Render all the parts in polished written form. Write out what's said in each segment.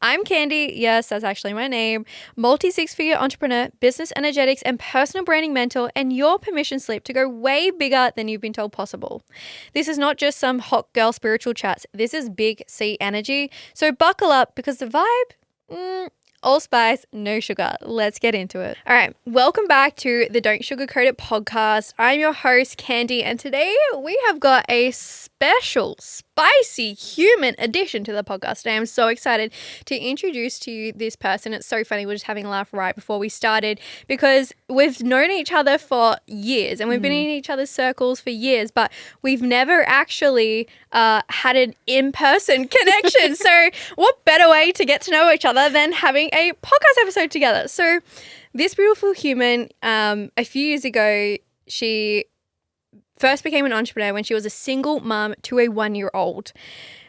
I'm Candy. Yes, that's actually my name. Multi-six-figure entrepreneur, business energetics, and personal branding mentor, and your permission slip to go way bigger than you've been told possible. This is not just some hot girl spiritual chats. This is big C energy. So buckle up because the vibe, all spice, no sugar. Let's get into it. All right. Welcome back to the Don't Sugarcoat It podcast. I'm your host, Candy, and today we have got a special, spicy human addition to the podcast. And I'm so excited to introduce to you this person. It's so funny. We're just having a laugh right before we started because we've known each other for years and we've been in each other's circles for years, but we've never actually had an in-person connection. So what better way to get to know each other than having a podcast episode together? So this beautiful human, a few years ago, she first became an entrepreneur when she was a single mum to a 1-year-old.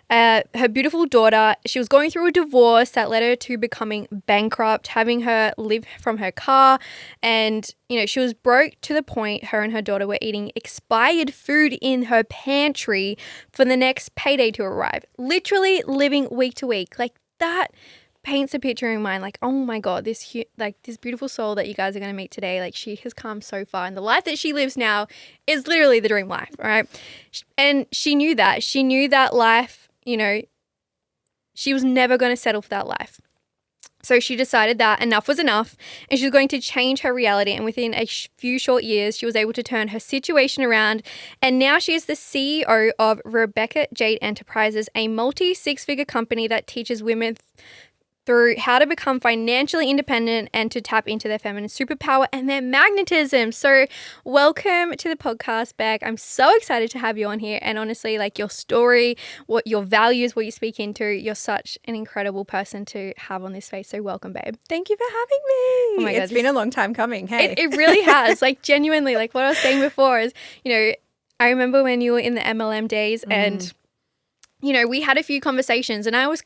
Her beautiful daughter, she was going through a divorce that led her to becoming bankrupt, having her live from her car. And, she was broke to the point her and her daughter were eating expired food in her pantry for the next payday to arrive. Literally living week to week. Like that paints a picture in your mind, like, oh my God, this beautiful soul that you guys are going to meet today, like she has come so far, and the life that she lives now is literally the dream life, right? And she knew that life, she was never going to settle for that life. So she decided that enough was enough and she was going to change her reality. And within a few short years, she was able to turn her situation around. And now she is the CEO of Rebekah Jade Enterprises, a multi-six-figure company that teaches women through how to become financially independent and to tap into their feminine superpower and their magnetism. So welcome to the podcast, Beck. I'm so excited to have you on here. And honestly, like your story, what your values, what you speak into, you're such an incredible person to have on this space. So welcome, babe. Thank you for having me. Oh my God, it's been a long time coming. Hey, it really has. Like genuinely, like what I was saying before is, I remember when you were in the MLM days and we had a few conversations and I was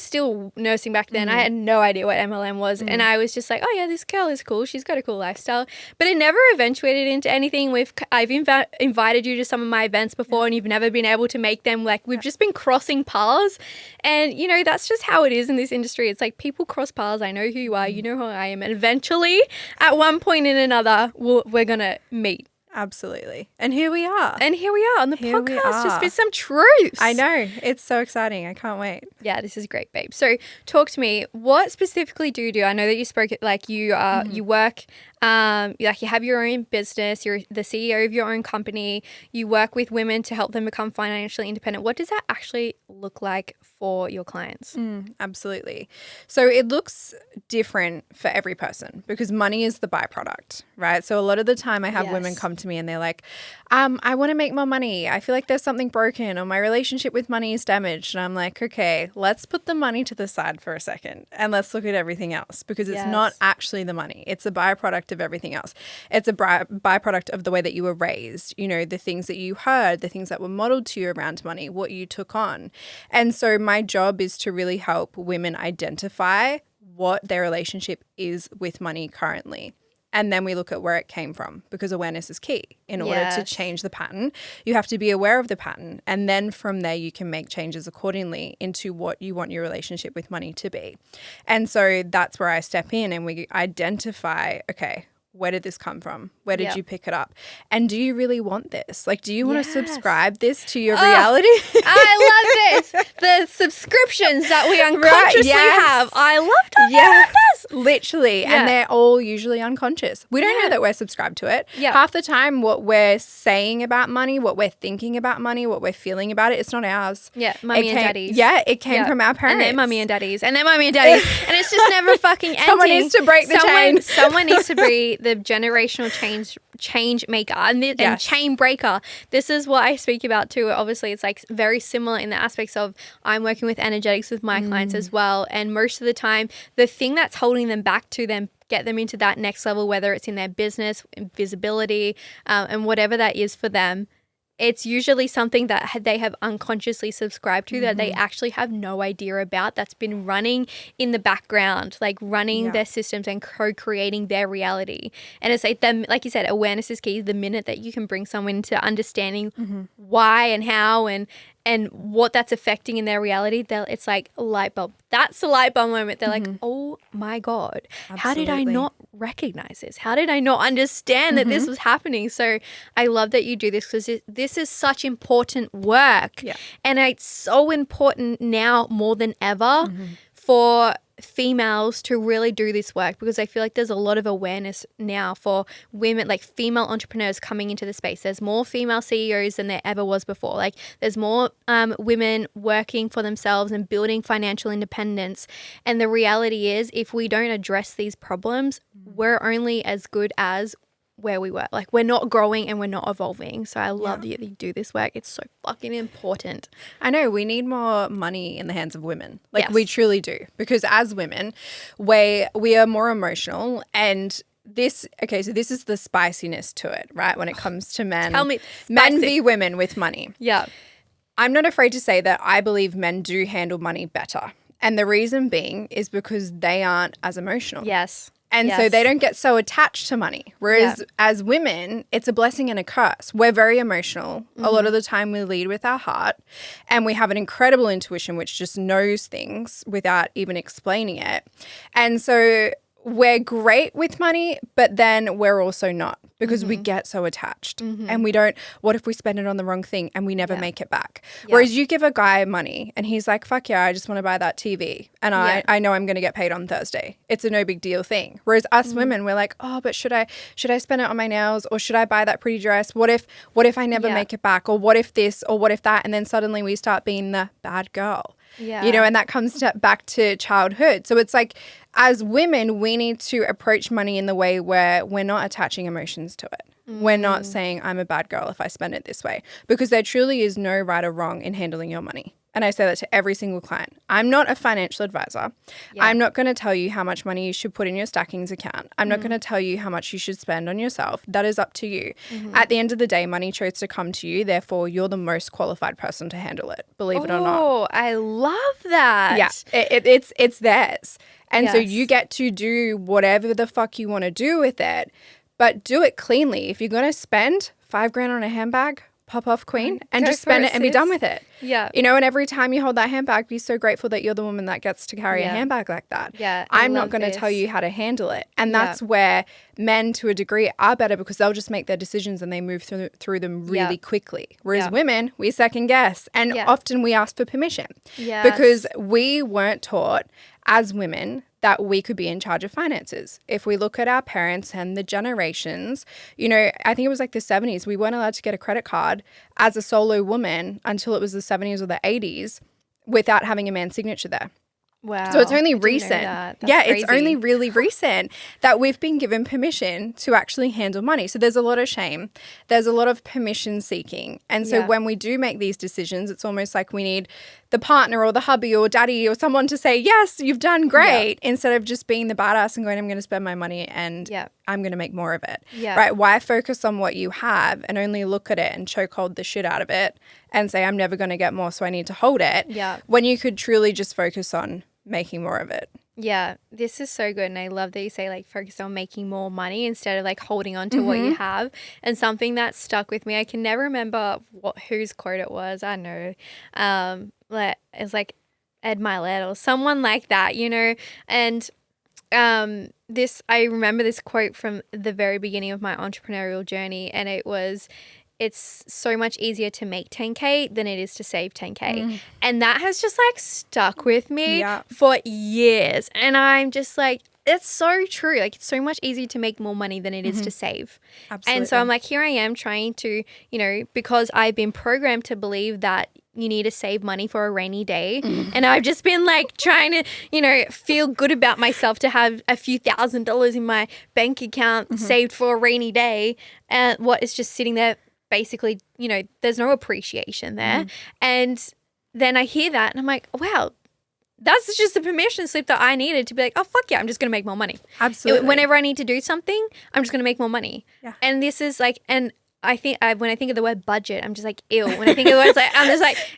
still nursing back then. I had no idea what MLM was. And I was just like, oh yeah, this girl is cool. She's got a cool lifestyle. But it never eventuated into anything. I've invited you to some of my events before and you've never been able to make them. Like we've just been crossing paths. And, that's just how it is in this industry. It's like people cross paths. I know who you are. You know who I am. And eventually, at one point in another, we're going to meet. Absolutely. And here we are. On the podcast to spit some truths. I know. It's so exciting. I can't wait. Yeah, this is great, babe. So talk to me. What specifically do you do? I know that you spoke like you work, you have your own business. You're the CEO of your own company. You work with women to help them become financially independent. What does that actually look like for your clients? Absolutely. So it looks different for every person because money is the byproduct, right? So a lot of the time I have women come to me and they're like, I want to make more money. I feel like there's something broken or my relationship with money is damaged. And I'm like, okay, let's put the money to the side for a second and let's look at everything else because it's not actually the money. It's a byproduct of everything else. It's a byproduct of the way that you were raised, the things that you heard, the things that were modeled to you around money, what you took on. And so my job is to really help women identify what their relationship is with money currently. And then we look at where it came from because awareness is key. In order to change the pattern, you have to be aware of the pattern. And then from there, you can make changes accordingly into what you want your relationship with money to be. And so that's where I step in and we identify, okay, where did this come from? Where did you pick it up? And do you really want this? Like, do you want to subscribe this to your reality? I love this. The subscriptions that we unconsciously have. I love talking about this. Literally. Yeah. And they're all usually unconscious. We don't know that we're subscribed to it. Yeah. Half the time, what we're saying about money, what we're thinking about money, what we're feeling about it, it's not ours. Yeah, mummy and daddies. Yeah, it came from our parents. And their mummy and daddies. And their mummy and daddies. And it's just never fucking ending. Someone needs to break the chain. Someone needs to be the generational change maker and chain breaker. This is what I speak about too. Obviously, it's like very similar in the aspects of I'm working with energetics with my clients as well. And most of the time, the thing that's holding them back to them get them into that next level, whether it's in their business, visibility, and whatever that is for them, it's usually something that they have unconsciously subscribed to that they actually have no idea about, that's been running in the background, like running their systems and co-creating their reality. And it's like them, like you said, awareness is key. The minute that you can bring someone into understanding why and how and and what that's affecting in their reality, it's like a light bulb. That's the light bulb moment. They're like, oh my God, how did I not recognize this? How did I not understand that this was happening? So I love that you do this, because this is such important work. Yeah. And it's so important now more than ever for females to really do this work, because I feel like there's a lot of awareness now for women, like female entrepreneurs coming into the space. There's more female CEOs than there ever was before. Like there's more women working for themselves and building financial independence. And the reality is, if we don't address these problems, we're only as good as where we were. Like we're not growing and we're not evolving. So I love that you do this work. It's so fucking important. I know, we need more money in the hands of women. Like we truly do, because as women, we are more emotional, and this is the spiciness to it, right? When it comes to men. Tell me, men v women with money. Yeah. I'm not afraid to say that I believe men do handle money better. And the reason being is because they aren't as emotional. Yes. And so they don't get so attached to money. Whereas as women, it's a blessing and a curse. We're very emotional. A lot of the time we lead with our heart, and we have an incredible intuition which just knows things without even explaining it. And so we're great with money, but then we're also not, because we get so attached and we don't, what if we spend it on the wrong thing and we never make it back? Whereas you give a guy money and he's like, fuck yeah, I just want to buy that TV. And I know I'm going to get paid on Thursday. It's a no big deal thing. Whereas us women, we're like, oh, but should I spend it on my nails, or should I buy that pretty dress? What if I never make it back? Or what if this, or what if that? And then suddenly we start being the bad girl. Yeah. You know, and that comes back to childhood. So it's like, as women, we need to approach money in the way where we're not attaching emotions to it. We're not saying I'm a bad girl if I spend it this way, because there truly is no right or wrong in handling your money. And I say that to every single client. I'm not a financial advisor. Yeah. I'm not going to tell you how much money you should put in your stackings account. I'm not going to tell you how much you should spend on yourself. That is up to you. At the end of the day, money chose to come to you. Therefore, you're the most qualified person to handle it, believe it or not. Oh, I love that. Yeah, it's theirs. And so you get to do whatever the fuck you want to do with it, but do it cleanly. If you're going to spend $5,000 on a handbag, pop off queen, and just spend it and be done with it. Yeah. You know, and every time you hold that handbag, be so grateful that you're the woman that gets to carry a handbag like that. Yeah. I'm not going to tell you how to handle it. And that's where men to a degree are better, because they'll just make their decisions and they move through them really quickly. Whereas women, we second guess, and often we ask for permission because we weren't taught as women that we could be in charge of finances. If we look at our parents and the generations, you know, I think it was like the 70s, we weren't allowed to get a credit card as a solo woman until it was the 70s or the 80s without having a man's signature there. Wow. So it's only recent. That's crazy. It's only really recent that we've been given permission to actually handle money. So there's a lot of shame. There's a lot of permission seeking. And so when we do make these decisions, it's almost like we need the partner or the hubby or daddy or someone to say, yes, you've done great, instead of just being the badass and going, I'm going to spend my money and I'm going to make more of it. Yeah. Right? Why focus on what you have and only look at it and chokehold the shit out of it and say, I'm never going to get more, so I need to hold it, when you could truly just focus on making more of it. Yeah, this is so good. And I love that you say, like, focus on making more money instead of, like, holding on to what you have. And something that stuck with me, I can never remember whose quote it was. I know. It's like Ed Milet or someone like that, you know. And I remember this quote from the very beginning of my entrepreneurial journey, and it was, it's so much easier to make 10K than it is to save 10K. And that has just like stuck with me for years. And I'm just like, it's so true. Like, it's so much easier to make more money than it is to save. Absolutely. And so I'm like, here I am trying to, you know, because I've been programmed to believe that you need to save money for a rainy day. And I've just been like trying to, you know, feel good about myself to have a few $1,000s in my bank account saved for a rainy day. And what is just sitting there, basically, you know, there's no appreciation there. And then I hear that and I'm like, wow, that's just a permission slip that I needed to be like, oh, fuck yeah, I'm just going to make more money. Absolutely. Whenever I need to do something, I'm just going to make more money. Yeah. And this is like, and when I think of the word budget, I'm just like, ew. When I think of the word,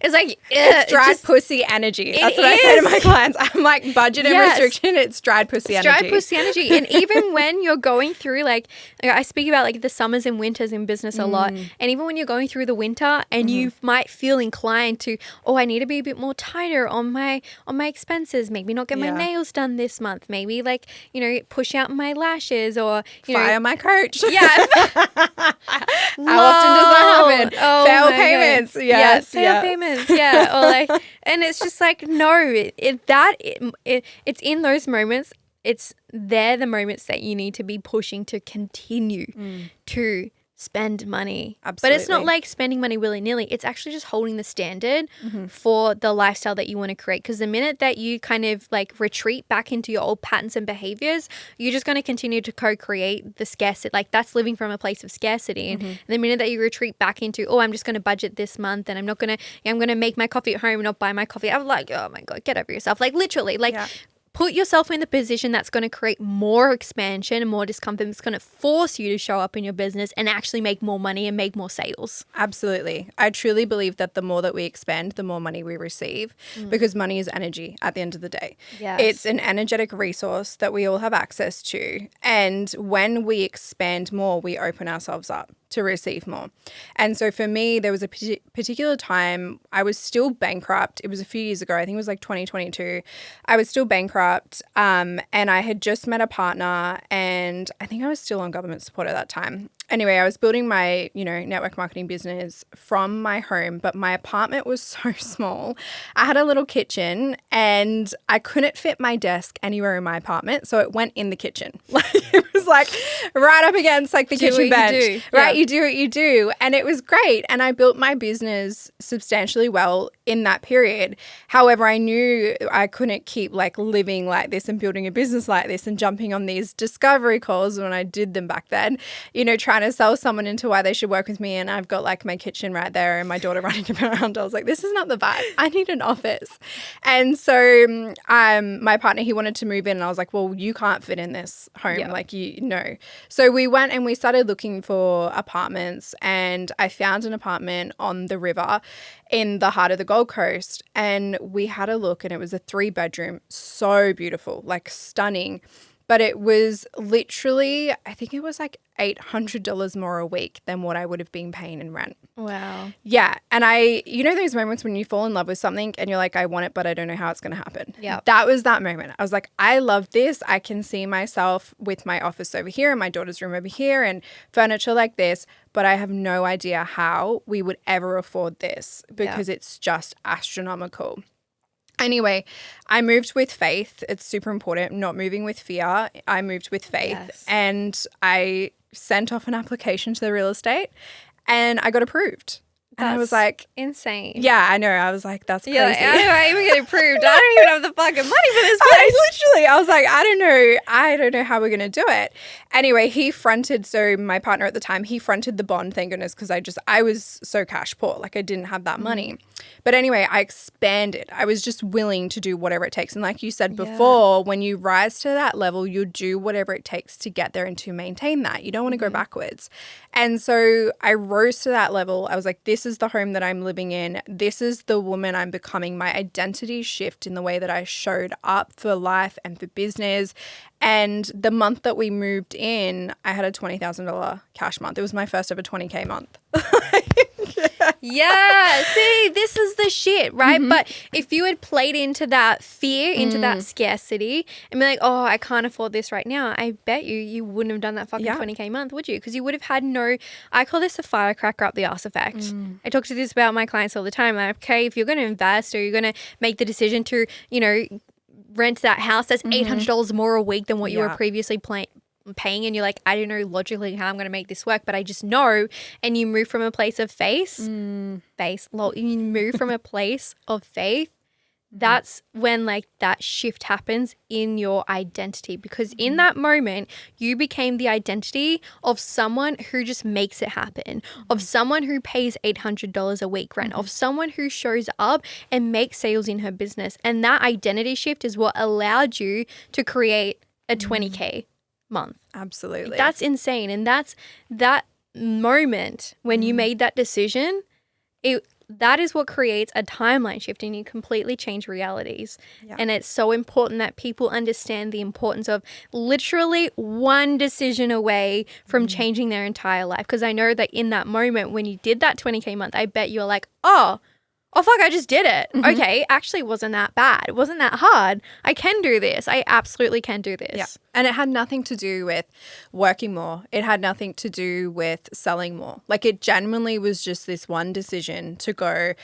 it's dried pussy energy. That's what I say to my clients. I'm like, budget and restriction, it's dried pussy energy. Dried pussy energy. And even when you're going through like I speak about like the summers and winters in business a lot. And even when you're going through the winter and you might feel inclined to, I need to be a bit more tighter on my expenses. Maybe not get my nails done this month. Maybe like, push out my lashes or, fire my coach. Yeah. How often does that happen? Fail payments. Yes. Fail payments. Yeah. Or like, and it's just like, no, it's in those moments. They're the moments that you need to be pushing to continue to spend money. Absolutely. But it's not like spending money willy-nilly. It's actually just holding the standard for the lifestyle that you want to create. Because the minute that you kind of like retreat back into your old patterns and behaviors, you're just going to continue to co-create the scarcity. Like that's living from a place of scarcity. And the minute that you retreat back into, I'm just going to budget this month and I'm going to make my coffee at home and not buy my coffee. I'm like, oh my God, get over yourself. Like literally, like put yourself in the position that's going to create more expansion and more discomfort. It's going to force you to show up in your business and actually make more money and make more sales. Absolutely. I truly believe that the more that we expend, the more money we receive because money is energy at the end of the day. Yes. It's an energetic resource that we all have access to. And when we expand more, we open ourselves up to receive more. And so for me, there was a particular time I was still bankrupt. It was a few years ago. I think it was like 2022. I was still bankrupt and I had just met a partner and I think I was still on government support at that time. Anyway, I was building my, network marketing business from my home, but my apartment was so small. I had a little kitchen and I couldn't fit my desk anywhere in my apartment. So it went in the kitchen. It was like right up against like the kitchen bench. Right? You do what you do. And it was great. And I built my business substantially well in that period. However, I knew I couldn't keep like living like this and building a business like this and jumping on these discovery calls when I did them back then, trying to sell someone into why they should work with me. And I've got like my kitchen right there and my daughter running around. I was like, this is not the vibe. I need an office. And so my partner, he wanted to move in and I was like, well, you can't fit in this home. Yeah. Like So we went and we started looking for apartments and I found an apartment on the river in the heart of the Gold Coast. And we had a look and it was a 3-bedroom, so beautiful, like stunning. But it was literally, I think it was like $800 more a week than what I would have been paying in rent. Wow. Yeah. And those moments when you fall in love with something and you're like, I want it, but I don't know how it's going to happen. Yeah. That was that moment. I was like, I love this. I can see myself with my office over here and my daughter's room over here and furniture like this, but I have no idea how we would ever afford this because it's just astronomical. Anyway, I moved with faith. It's super important. Not moving with fear. I moved with faith and I sent off an application to the real estate and I got approved. And I was like, insane. Yeah, I know. I was like, that's crazy. Like, how do I even get approved? I don't even have the fucking money for this place. I was like, I don't know how we're going to do it. Anyway, so my partner at the time, he fronted the bond, thank goodness, because I was so cash poor. Like I didn't have that money. But anyway, I expanded. I was just willing to do whatever it takes. And like you said before, when you rise to that level, you do whatever it takes to get there and to maintain that. You don't want to go backwards. And so I rose to that level. I was like, this is the home that I'm living in. This is the woman I'm becoming. My identity shift in the way that I showed up for life and for business. And the month that we moved in, I had a $20,000 cash month. It was my first ever 20K month. Yeah, see, this is the shit, right? But if you had played into that fear, into that scarcity and be like, oh, I can't afford this right now, I bet you wouldn't have done that fucking 20K month, would you? Because you would have had I call this the firecracker up the arse effect. I talk to this about my clients all the time. Like, okay, if you're going to invest or you're going to make the decision to, rent that house that's $800 more a week than what you were previously paying, and you're like, I don't know logically how I'm going to make this work, but I just know, and you move from a place of you move from a place of faith, that's when like that shift happens in your identity, because in that moment you became the identity of someone who just makes it happen, of someone who pays $800 a week rent, of someone who shows up and makes sales in her business. And that identity shift is what allowed you to create a 20K month. Absolutely. That's insane. And that moment when you made that decision, that is what creates a timeline shift, and you completely change realities. Yeah. And it's so important that people understand the importance of literally one decision away from changing their entire life. Because I know that in that moment when you did that 20K month, I bet you were like, oh fuck, I just did it. Okay, actually it wasn't that bad. It wasn't that hard. I can do this. I absolutely can do this. Yeah. And it had nothing to do with working more. It had nothing to do with selling more. Like, it genuinely was just this one decision to go,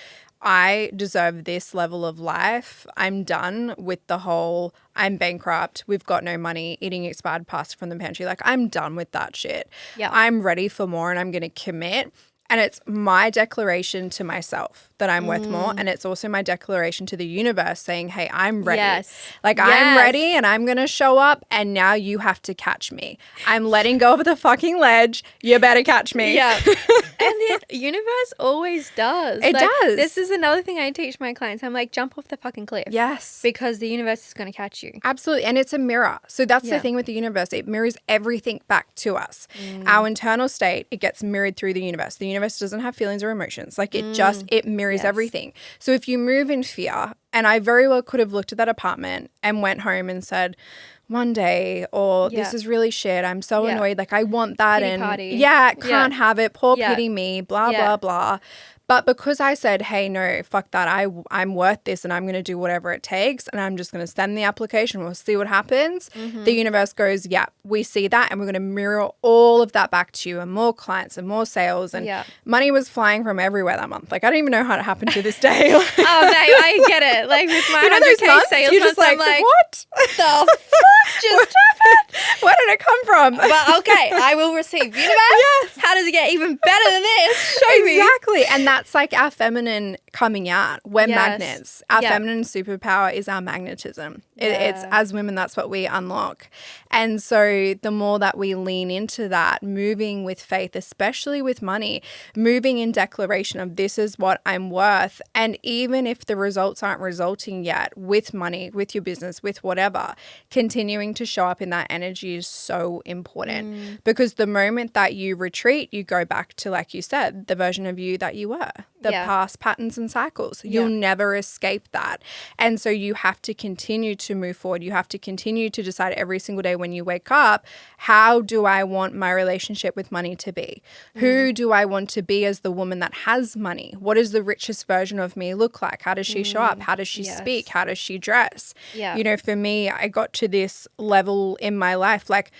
I deserve this level of life. I'm done with the whole I'm bankrupt, we've got no money, eating expired pasta from the pantry. Like, I'm done with that shit. Yeah. I'm ready for more, and I'm going to commit. And it's my declaration to myself that I'm worth more. And it's also my declaration to the universe saying, hey, I'm ready. Yes. Like, I'm ready, and I'm going to show up, and now you have to catch me. I'm letting go of the fucking ledge. You better catch me. Yeah. And the universe always does. It does. This is another thing I teach my clients. I'm like, jump off the fucking cliff. Yes. Because the universe is going to catch you. Absolutely. And it's a mirror. So that's the thing with the universe. It mirrors everything back to us. Our internal state, it gets mirrored through the universe. The universe doesn't have feelings or emotions. Like, it mirrors everything. So if you move in fear, and I very well could have looked at that apartment and went home and said, one day, or this is really shit, I'm so annoyed, like, I want that, Pity and party. can't have it, poor pity me, blah, blah, blah. But because I said, hey, no, fuck that, I'm worth this, and I'm going to do whatever it takes, and I'm just going to send the application, we'll see what happens. The universe goes, yeah, we see that, and we're going to mirror all of that back to you, and more clients and more sales, and money was flying from everywhere that month. Like, I don't even know how it happened to this day. Oh, babe, I get it. Like, with my 100K sales you're months, just I'm like, what the fuck just happened? Where did it come from? Well, okay, I will receive. Universe, how does it get even better than this? Show me. Exactly. And that's like our feminine coming out. We're magnets. Our feminine superpower is our magnetism. It's, as women, that's what we unlock. And so the more that we lean into that, moving with faith, especially with money, moving in declaration of this is what I'm worth. And even if the results aren't resulting yet with money, with your business, with whatever, continuing to show up in that energy is so important. Because the moment that you retreat, you go back to, like you said, the version of you that you were, the past patterns and cycles. You'll never escape that. And so you have to continue to move forward. You have to continue to decide every single day when you wake up, how do I want my relationship with money to be? Who do I want to be as the woman that has money? What does the richest version of me look like? How does she show up? How does she speak? How does she dress? Yeah. You know, for me, I got to this level in my life, like,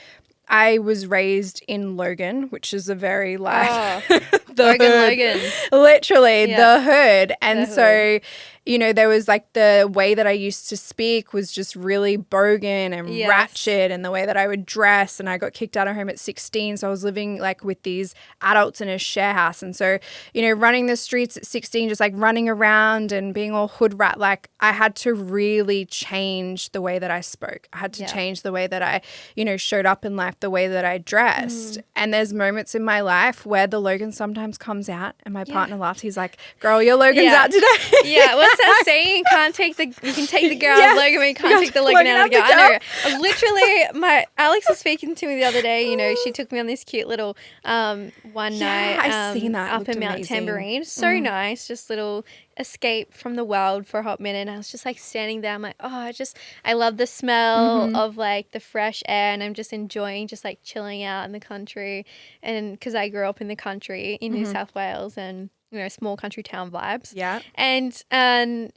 I was raised in Logan, which is a very like Logan. Literally the hood. And so, you know, there was like the way that I used to speak was just really bogan and ratchet, and the way that I would dress, and I got kicked out of home at 16. So I was living like with these adults in a share house. And so, you know, running the streets at 16, just like running around and being all hood rat, like I had to really change the way that I spoke. I had to change the way that I, you know, showed up in life, the way that I dressed. And there's moments in my life where the Logan sometimes comes out, and my partner laughs. He's like, girl, your Logan's out today. Yeah, what's that saying? You can take the girl out of Logan, but you can't take the Logan out of the girl. I know. Literally, Alex was speaking to me the other day. You know, she took me on this cute little one night I've seen that. up in Mount Tambourine. So nice, just little escape from the world for a hot minute. And I was just like standing there. I'm like, oh, I love the smell of like the fresh air, and I'm just enjoying just like chilling out in the country. And because I grew up in the country in New South Wales, and you know, small country town vibes. Yeah. And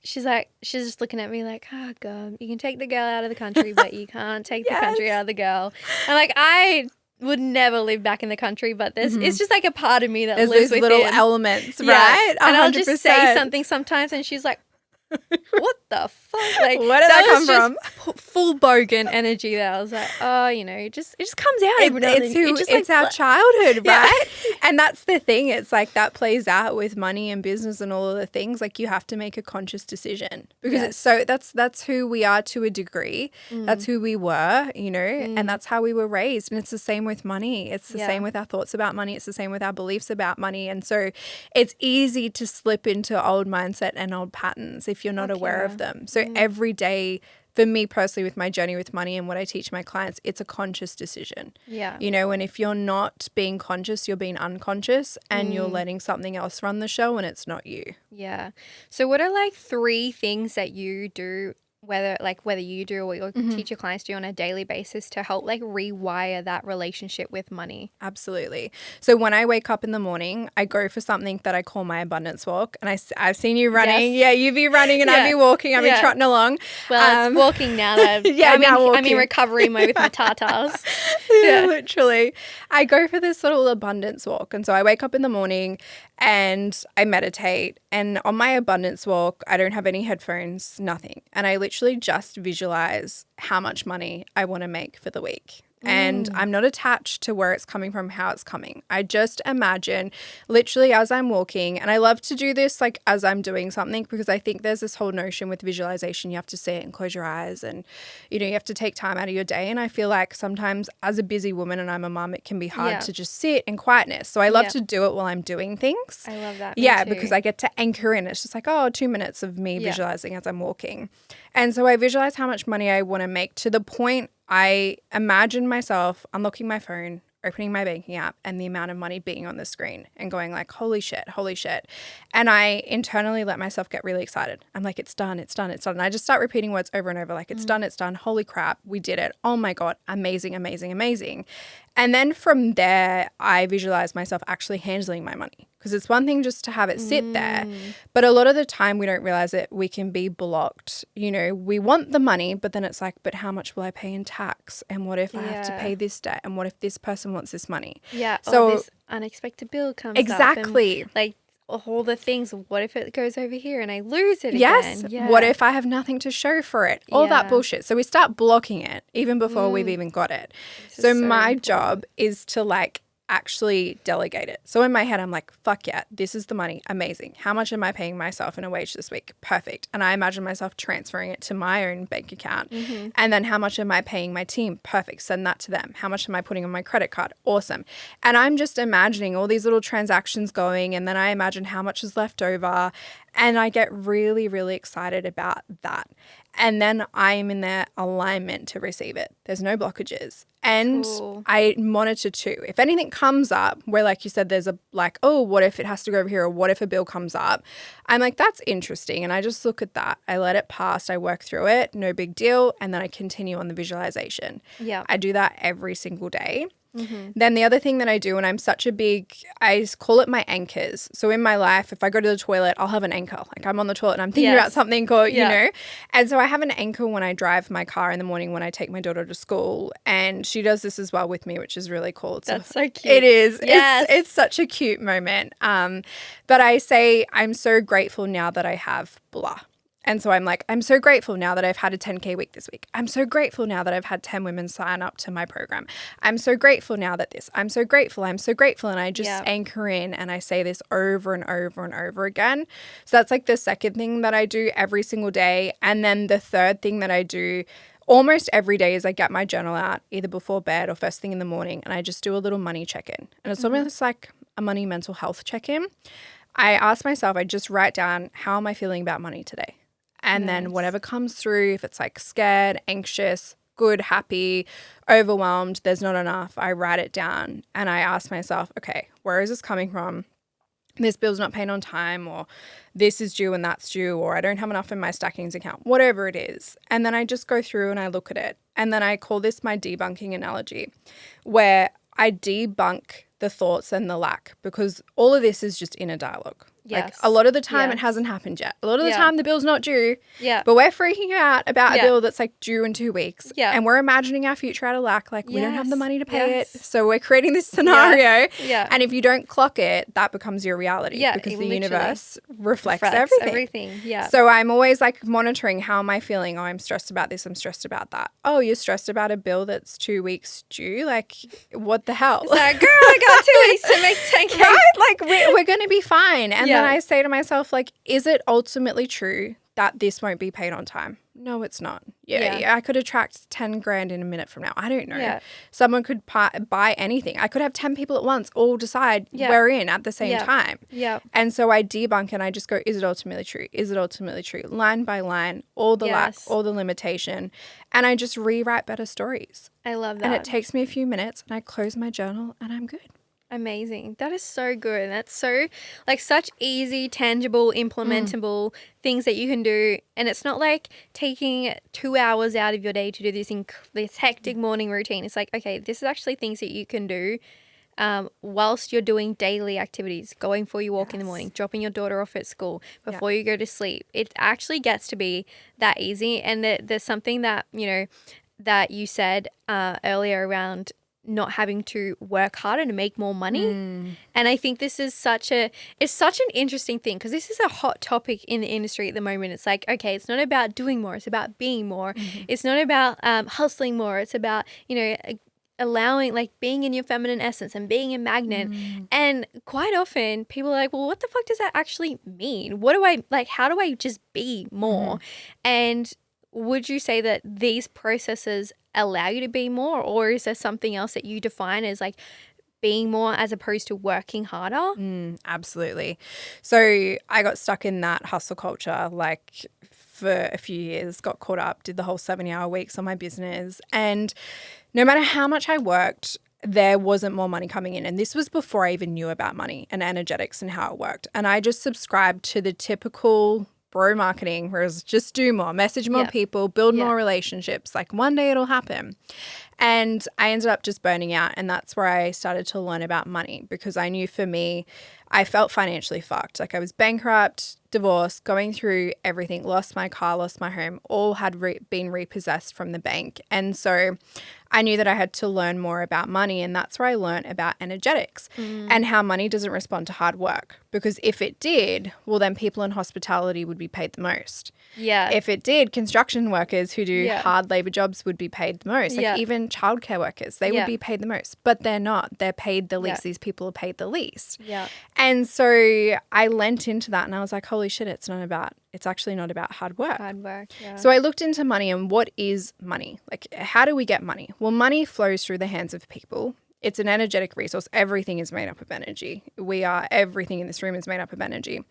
she's just looking at me like, oh God, you can take the girl out of the country, but you can't take the country out of the girl. And like, I would never live back in the country, but it's just like a part of me that there's lives these within. little elements, right? 100%. And I'll just say something sometimes, and she's like, what the fuck? Like, where did that come from? Just full bogan energy there. I was like, oh, you know, it just comes out every now and then. It's our childhood, right? And that's the thing. It's like that plays out with money and business and all of the things. Like, you have to make a conscious decision, because it's so that's who we are to a degree. That's who we were, you know, and that's how we were raised. And it's the same with money. It's the same with our thoughts about money. It's the same with our beliefs about money. And so it's easy to slip into old mindset and old patterns if you're not aware of them. So every day for me personally with my journey with money and what I teach my clients, it's a conscious decision. Yeah. You know, and if you're not being conscious, you're being unconscious and you're letting something else run the show and it's not you. Yeah. So what are like 3 things that you do, whether you do or your teacher clients do on a daily basis to help like rewire that relationship with money? Absolutely. So when I wake up in the morning, I go for something that I call my abundance walk. And I've seen you running. Yes. Yeah, you be running and I be walking. I be trotting along. Well, it's walking now that I'm in recovery mode with my tatas. Yeah, literally. I go for this little abundance walk. And so I wake up in the morning and I meditate. And on my abundance walk, I don't have any headphones, nothing. And I literally just visualize how much money I want to make for the week. And I'm not attached to where it's coming from, how it's coming. I just imagine literally as I'm walking, and I love to do this like as I'm doing something because I think there's this whole notion with visualization, you have to sit and close your eyes and, you know, you have to take time out of your day. And I feel like sometimes as a busy woman and I'm a mum, it can be hard to just sit in quietness. So I love to do it while I'm doing things. I love that. Yeah, because I get to anchor in. It's just like, 2 minutes of me visualizing as I'm walking. And so I visualize how much money I want to make to the point I imagine myself unlocking my phone, opening my banking app and the amount of money being on the screen and going like, holy shit, holy shit. And I internally let myself get really excited. I'm like, it's done, it's done, it's done. And I just start repeating words over and over like, it's done. Holy crap, we did it. Oh my God, amazing, amazing, amazing. And then from there, I visualize myself actually handling my money because it's one thing just to have it sit there. But a lot of the time we don't realize it. We can be blocked. You know, we want the money, but then it's like, but how much will I pay in tax? And what if I have to pay this debt? And what if this person wants this money? Yeah. So this unexpected bill comes exactly. up. And, like all the things. What if it goes over here and I lose it yes. again? Yeah. What if I have nothing to show for it? All that bullshit. So we start blocking it even before we've even got it. So my job is to like actually delegate it. So in my head, I'm like, fuck yeah, this is the money. Amazing. How much am I paying myself in a wage this week? Perfect. And I imagine myself transferring it to my own bank account. And then how much am I paying my team? Perfect. Send that to them. How much am I putting on my credit card? Awesome. And I'm just imagining all these little transactions going. And then I imagine how much is left over. And I get really, really excited about that. And then I am in their alignment to receive it. There's no blockages. And I monitor too. If anything comes up where, like you said, there's a like, oh, what if it has to go over here? Or what if a bill comes up? I'm like, that's interesting. And I just look at that. I let it pass. I work through it. No big deal. And then I continue on the visualization. Yeah. I do that every single day. Then the other thing that I do, and I'm such a big, I call it my anchors. So in my life, if I go to the toilet, I'll have an anchor. Like I'm on the toilet and I'm thinking about something or, you know. And so I have an anchor when I drive my car in the morning when I take my daughter to school. And she does this as well with me, which is really cool. That's so cute. It is. Yes. It's such a cute moment. But I say, I'm so grateful now that I have blah. And so I'm like, I'm so grateful now that I've had a 10K week this week. I'm so grateful now that I've had 10 women sign up to my program. I'm so grateful now that this, I'm so grateful. And I just anchor in and I say this over and over and over again. So that's like the second thing that I do every single day. And then the third thing that I do almost every day is I get my journal out either before bed or first thing in the morning and I just do a little money check-in. And it's almost like a money mental health check-in. I ask myself, I just write down, how am I feeling about money today? And then whatever comes through, if it's like scared, anxious, good, happy, overwhelmed, there's not enough, I write it down and I ask myself, okay, where is this coming from? This bill's not paid on time, or this is due and that's due, or I don't have enough in my stackings account, whatever it is. And then I just go through and I look at it. And then I call this my debunking analogy, where I debunk the thoughts and the lack, because all of this is just inner dialogue. Yes. Like a lot of the time it hasn't happened yet. A lot of the time the bill's not due. Yeah. But we're freaking out about a bill that's like due in 2 weeks. Yeah. And we're imagining our future out of lack. Like we don't have the money to pay it. So we're creating this scenario. Yeah. And if you don't clock it, that becomes your reality. Yeah. Because the literally universe reflects everything. Yeah. So I'm always like monitoring, how am I feeling? Oh, I'm stressed about this. I'm stressed about that. Oh, you're stressed about a bill that's 2 weeks due? Like what the hell? It's like, girl, I got 2 weeks to make 10K. Right? Like we're going to be fine. And then I say to myself, like, is it ultimately true that this won't be paid on time. No, it's not. Yeah, I could attract 10 grand in a minute from now. I don't know. Yeah. Someone could buy anything. I could have 10 people at once all decide we're in at the same time. Yeah. And so I debunk and I just go, is it ultimately true? Is it ultimately true? Line by line, all the lack, all the limitation. And I just rewrite better stories. I love that. And it takes me a few minutes and I close my journal and I'm good. Amazing. That is so good. That's so like such easy, tangible, implementable things that you can do. And it's not like taking 2 hours out of your day to do this hectic morning routine. It's like, okay, this is actually things that you can do whilst you're doing daily activities, going for your walk in the morning, dropping your daughter off at school before you go to sleep. It actually gets to be that easy. And there's something that, that you said earlier around not having to work harder to make more money. And I think this is such an interesting thing because this is a hot topic in the industry at the moment. It's like, okay, it's not about doing more. It's about being more. It's not about hustling more. It's about, allowing, like, being in your feminine essence and being a magnet. And quite often people are like, well, what the fuck does that actually mean? How do I just be more? And would you say that these processes allow you to be more, or is there something else that you define as like being more as opposed to working harder? Absolutely. So I got stuck in that hustle culture like for a few years, got caught up, did the whole 70-hour weeks on my business. And no matter how much I worked, there wasn't more money coming in. And this was before I even knew about money and energetics and how it worked. And I just subscribed to the typical bro marketing, whereas just do more, message more people, build more relationships. Like one day it'll happen. And I ended up just burning out. And that's where I started to learn about money because I knew for me, I felt financially fucked. Like I was bankrupt, divorced, going through everything, lost my car, lost my home, all had been repossessed from the bank. And so I knew that I had to learn more about money. And that's where I learned about energetics and how money doesn't respond to hard work. Because if it did, well, then people in hospitality would be paid the most. Yeah. If it did, construction workers who do hard labor jobs would be paid the most. Like even childcare workers, they would be paid the most. But they're not. They're paid the least. These people are paid the least. Yeah. And so I lent into that and I was like, holy shit, it's actually not about hard work. So I looked into money and what is money? Like, how do we get money? Well, money flows through the hands of people. It's an energetic resource. Everything is made up of energy. Everything in this room is made up of energy.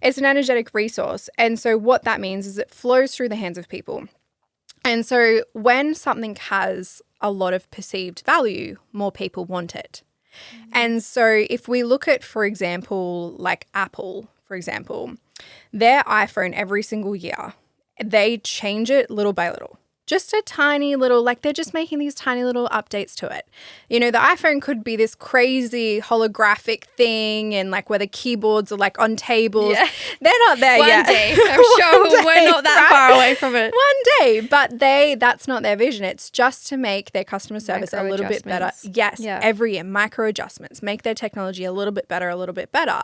It's an energetic resource. And so what that means is it flows through the hands of people. And so when something has a lot of perceived value, more people want it. And so if we look at, for example, like Apple, for example, their iPhone every single year, they change it little by little. Just a tiny little, like they're just making these tiny little updates to it. The iPhone could be this crazy holographic thing and like where the keyboards are like on tables. Yeah. They're not there yet. One day. I'm sure we're not that far away from it. One day. But that's not their vision. It's just to make their customer service a little bit better. Yes. Yeah. Every year, micro adjustments, make their technology a little bit better.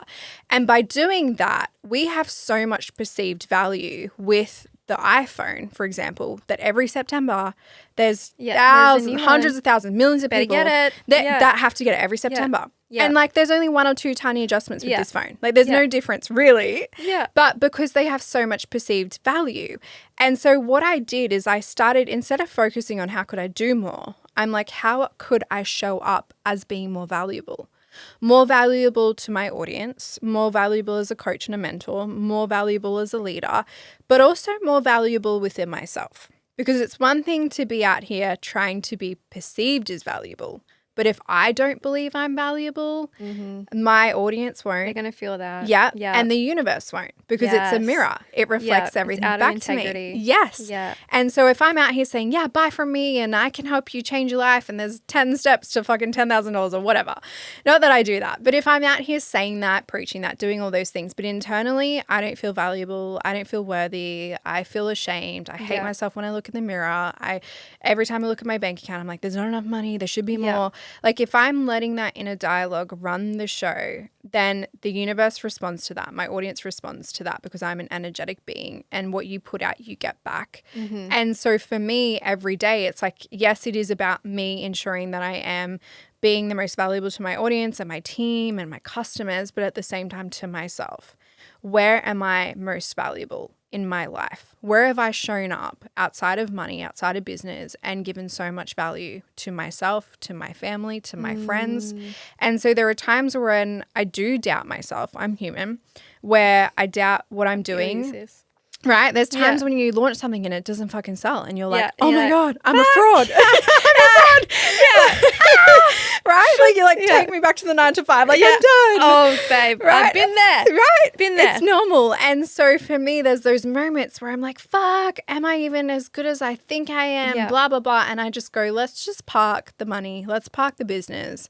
And by doing that, we have so much perceived value with the iPhone, for example, that every September there's thousands, hundreds of thousands, millions of people get it. that have to get it every September. Yeah. And like there's only one or two tiny adjustments with this phone. Like there's no difference really. Yeah. But because they have so much perceived value. And so what I did is I started, instead of focusing on how could I do more, I'm like, how could I show up as being more valuable? More valuable to my audience, more valuable as a coach and a mentor, more valuable as a leader, but also more valuable within myself. Because it's one thing to be out here trying to be perceived as valuable. But if I don't believe I'm valuable, my audience won't. They're going to feel that. Yeah. And the universe won't because it's a mirror. It reflects everything back to me. Yes. Yeah. And so if I'm out here saying, buy from me and I can help you change your life and there's 10 steps to fucking $10,000 or whatever. Not that I do that. But if I'm out here saying that, preaching that, doing all those things, but internally I don't feel valuable. I don't feel worthy. I feel ashamed. I hate myself when I look in the mirror. Every time I look at my bank account, I'm like, there's not enough money. There should be more. Like if I'm letting that inner dialogue run the show, then the universe responds to that. My audience responds to that because I'm an energetic being and what you put out, you get back. And so for me, every day, it's like, yes, it is about me ensuring that I am being the most valuable to my audience and my team and my customers, but at the same time to myself. Where am I most valuable? in my life? Where have I shown up outside of money, outside of business, and given so much value to myself, to my family, to my friends? And so there are times when I do doubt myself. I'm human, where I doubt what I'm doing. Right? There's times when you launch something and it doesn't fucking sell and you're like, oh my God, I'm a fraud. I'm a fraud. Right? Like you're like, take me back to the 9 to 5. Like I'm done. Oh, babe. Right? I've been there. Right? Been there. It's normal. And so for me, there's those moments where I'm like, fuck, am I even as good as I think I am? Yeah. Blah, blah, blah. And I just go, let's just park the money. Let's park the business.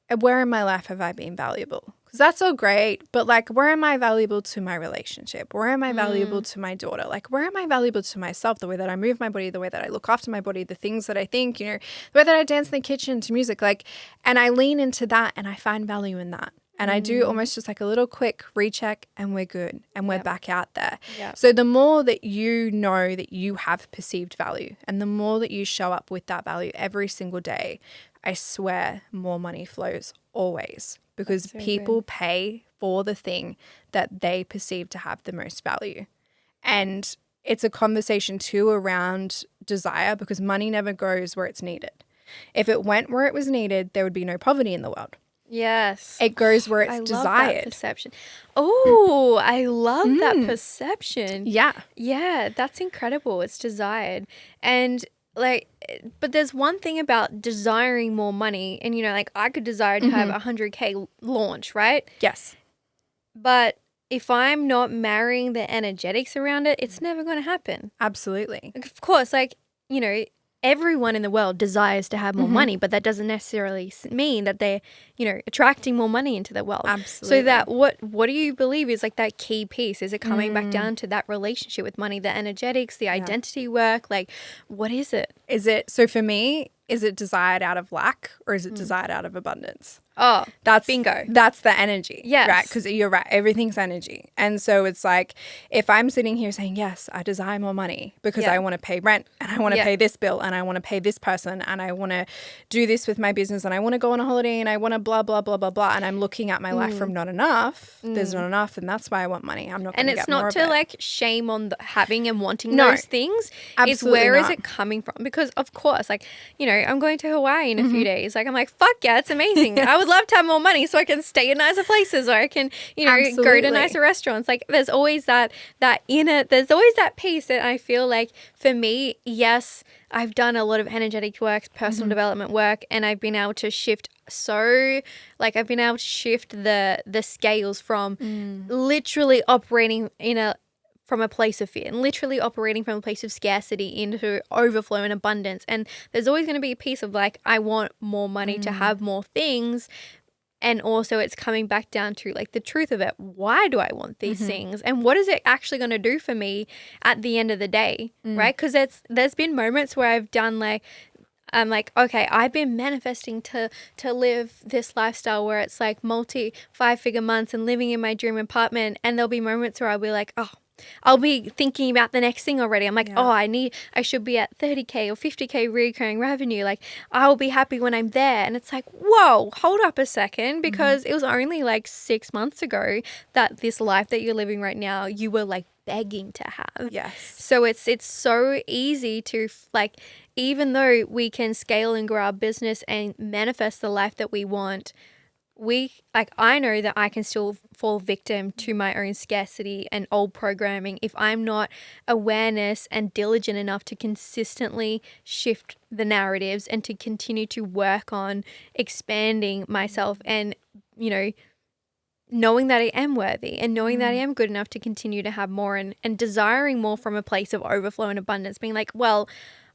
And where in my life have I been valuable? Because that's all great, but like, where am I valuable to my relationship? Where am I valuable to my daughter? Like, where am I valuable to myself? The way that I move my body, the way that I look after my body, the things that I think, you know, the way that I dance in the kitchen to music, like, and I lean into that and I find value in that. And I do almost just like a little quick recheck and we're good and we're back out there. Yep. So the more that you know that you have perceived value and the more that you show up with that value every single day, I swear more money flows always, because people pay for the thing that they perceive to have the most value. And it's a conversation too around desire, because money never goes where it's needed. If it went where it was needed, there would be no poverty in the world. Yes. It goes where it's I love desired. that perception. Oh, I love that perception. Yeah. Yeah, that's incredible. It's desired. And like, but there's one thing about desiring more money, and you know, like I could desire to have 100K launch, right? Yes. But if I'm not marrying the energetics around it, it's never going to happen. Absolutely. Of course, like, you know, everyone in the world desires to have more money, but that doesn't necessarily mean that they're, you know, attracting more money into the world. Absolutely. So that what do you believe is like that key piece? Is it coming back down to that relationship with money, the energetics, the identity work? Like, what is it? Is it, so for me, is it desired out of lack or is it desired out of abundance? Oh, That's bingo. That's the energy. Yes. Right? Because you're right. Everything's energy. And so it's like, if I'm sitting here saying, yes, I desire more money because I want to pay rent and I want to pay this bill and I want to pay this person and I want to do this with my business and I want to go on a holiday and I want to blah, blah, blah, blah, blah. And I'm looking at my life from not enough. There's not enough. And that's why I want money. I'm not going to get more of it. And it's not to like shame on having and wanting No, those things. absolutely It's where is not. it coming from? Because of course, like, you know, I'm going to Hawaii in a few days. Like, I'm like, fuck yeah, it's amazing. I would love to have more money so I can stay in nicer places or I can, you know, go Absolutely. to nicer restaurants. Like, there's always that inner, there's always that piece that I feel like for me, yes, I've done a lot of energetic work, personal development work, and I've been able to shift I've been able to shift the scales from literally operating from a place of fear and literally operating from a place of scarcity into overflow and abundance. And there's always going to be a piece of like, I want more money to have more things. And also it's coming back down to like the truth of it. Why do I want these things? And what is it actually going to do for me at the end of the day? Right? Because there's been moments where I've done like, I'm like, okay, I've been manifesting to live this lifestyle where it's like multi 5-figure months and living in my dream apartment. And there'll be moments where I'll be like, oh, I'll be thinking about the next thing already. I'm like, I should be at 30K or 50K recurring revenue. Like, I'll be happy when I'm there. And it's like, whoa, hold up a second, because it was only like 6 months ago that this life that you're living right now, you were like begging to have. Yes. So it's so easy to like, even though we can scale and grow our business and manifest the life that we want, I know that I can still fall victim to my own scarcity and old programming if I'm not awareness and diligent enough to consistently shift the narratives and to continue to work on expanding myself and, you know, knowing that I am worthy and knowing that I am good enough to continue to have more and desiring more from a place of overflow and abundance, being like, well,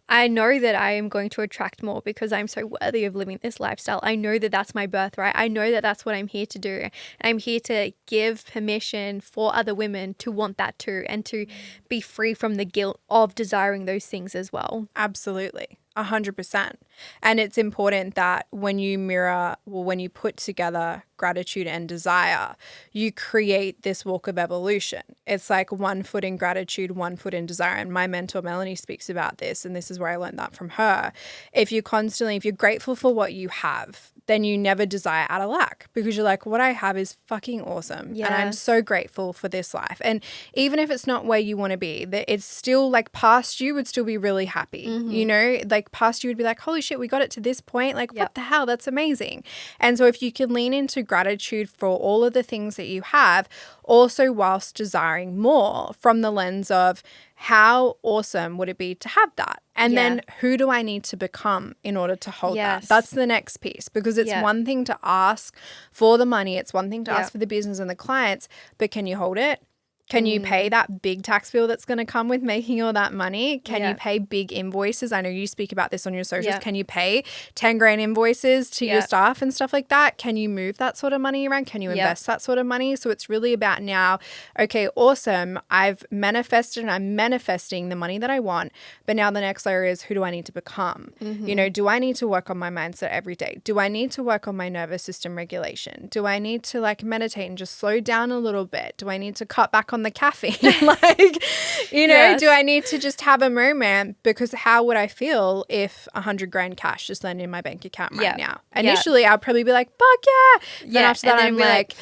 I know that I am going to attract more because I'm so worthy of living this lifestyle. I know that that's my birthright. I know that that's what I'm here to do. I'm here to give permission for other women to want that too and to be free from the guilt of desiring those things as well. Absolutely. 100%. And it's important that when you put together gratitude and desire, you create this walk of evolution. It's like 1 foot in gratitude, 1 foot in desire. And my mentor Melanie speaks about this, and this is where I learned that from her. If you're grateful for what you have, then you never desire out of lack because you're like, what I have is fucking awesome. And I'm so grateful for this life. And even if it's not where you want to be, it's still like past you would still be really happy. You know, like past you would be like, holy shit, we got it to this point. Like, what the hell? That's amazing. And so if you can lean into gratitude for all of the things that you have, also whilst desiring more from the lens of how awesome would it be to have that? And then who do I need to become in order to hold that? That's the next piece, because it's one thing to ask for the money. It's one thing to ask for the business and the clients, but can you hold it? Can you pay that big tax bill that's going to come with making all that money? Can you pay big invoices? I know you speak about this on your socials. Can you pay 10 grand invoices to your staff and stuff like that? Can you move that sort of money around? Can you invest that sort of money? So it's really about now, okay, awesome. I've manifested and I'm manifesting the money that I want. But now the next layer is, who do I need to become? You know, do I need to work on my mindset every day? Do I need to work on my nervous system regulation? Do I need to like meditate and just slow down a little bit? Do I need to cut back on the caffeine? Like, you know, do I need to just have a moment? Because how would I feel if 100 grand cash just landed in my bank account right now? Initially, I'd probably be like, fuck yeah. Then after that, I'm like,